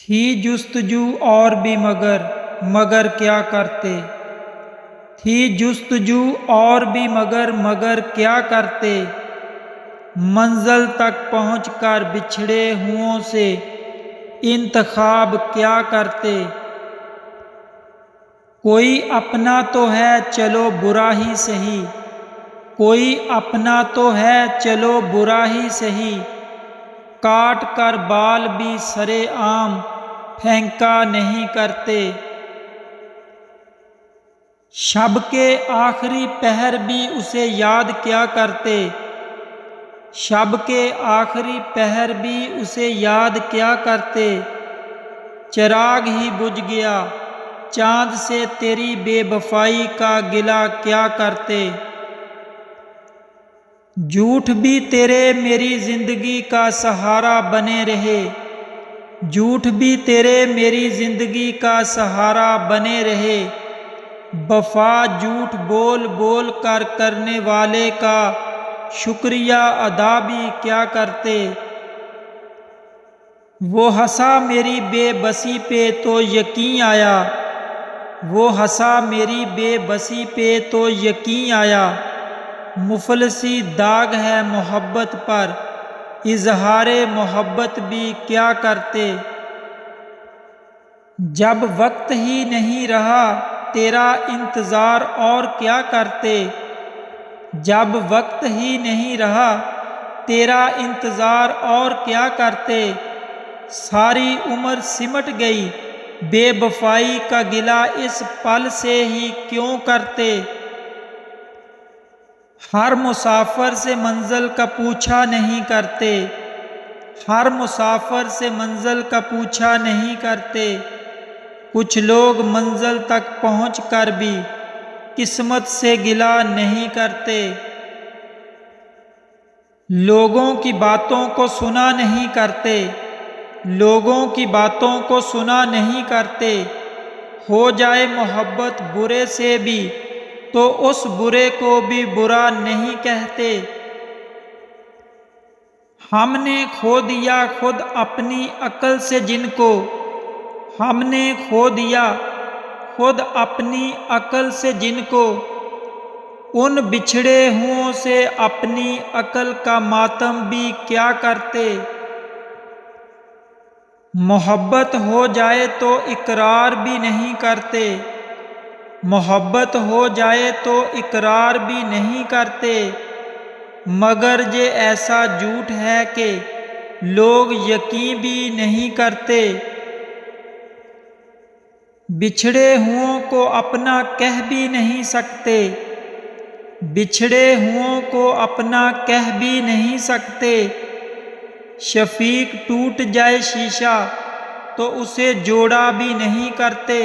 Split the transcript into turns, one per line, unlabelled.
تھی جستجو اور بھی مگر کیا کرتے؟ تھی جستجو اور بھی مگر کیا کرتے؟ منزل تک پہنچ کر بچھڑے ہوں سے انتخاب کیا کرتے؟ کوئی اپنا تو ہے چلو برا ہی سہی، کوئی اپنا تو ہے چلو برا ہی سہی، کاٹ کر بال بھی سرے عام پھینکا نہیں کرتے۔ شب کے آخری پہر بھی اسے یاد کیا کرتے، شب کے آخری پہر بھی اسے یاد کیا کرتے۔ چراغ ہی بجھ گیا چاند سے تیری بے وفائی کا گلہ کیا کرتے؟ جھوٹ بھی تیرے میری زندگی کا سہارا بنے رہے، جھوٹ بھی تیرے میری زندگی کا سہارا بنے رہے، وفا جھوٹ بول بول کر کرنے والے کا شکریہ ادا بھی کیا کرتے؟ وہ ہنسا میری بے بسی پہ تو یقین آیا، وہ ہنسا میری بے بسی پہ تو یقین آیا، مفلسی داغ ہے محبت پر اظہار محبت بھی کیا کرتے؟ جب وقت ہی نہیں رہا تیرا انتظار اور کیا کرتے؟ جب وقت ہی نہیں رہا تیرا انتظار اور کیا کرتے؟ ساری عمر سمٹ گئی بے وفائی کا گلہ اس پل سے ہی کیوں کرتے؟ ہر مسافر سے منزل کا پوچھا نہیں کرتے، ہر مسافر سے منزل کا پوچھا نہیں کرتے، کچھ لوگ منزل تک پہنچ کر بھی قسمت سے گلہ نہیں کرتے۔ لوگوں کی باتوں کو سنا نہیں کرتے، لوگوں کی باتوں کو سنا نہیں کرتے، ہو جائے محبت برے سے بھی تو اس برے کو بھی برا نہیں کہتے۔ ہم نے کھو دیا خود اپنی عقل سے جن کو، ہم نے کھو دیا خود اپنی عقل سے جن کو، ان بچھڑے ہوں سے اپنی عقل کا ماتم بھی کیا کرتے؟ محبت ہو جائے تو اقرار بھی نہیں کرتے، محبت ہو جائے تو اقرار بھی نہیں کرتے، مگر یہ ایسا جھوٹ ہے کہ لوگ یقین بھی نہیں کرتے۔ بچھڑے ہوں کو اپنا کہہ بھی نہیں سکتے، بچھڑے ہوں کو اپنا کہہ بھی نہیں سکتے، شفیق ٹوٹ جائے شیشہ تو اسے جوڑا بھی نہیں کرتے۔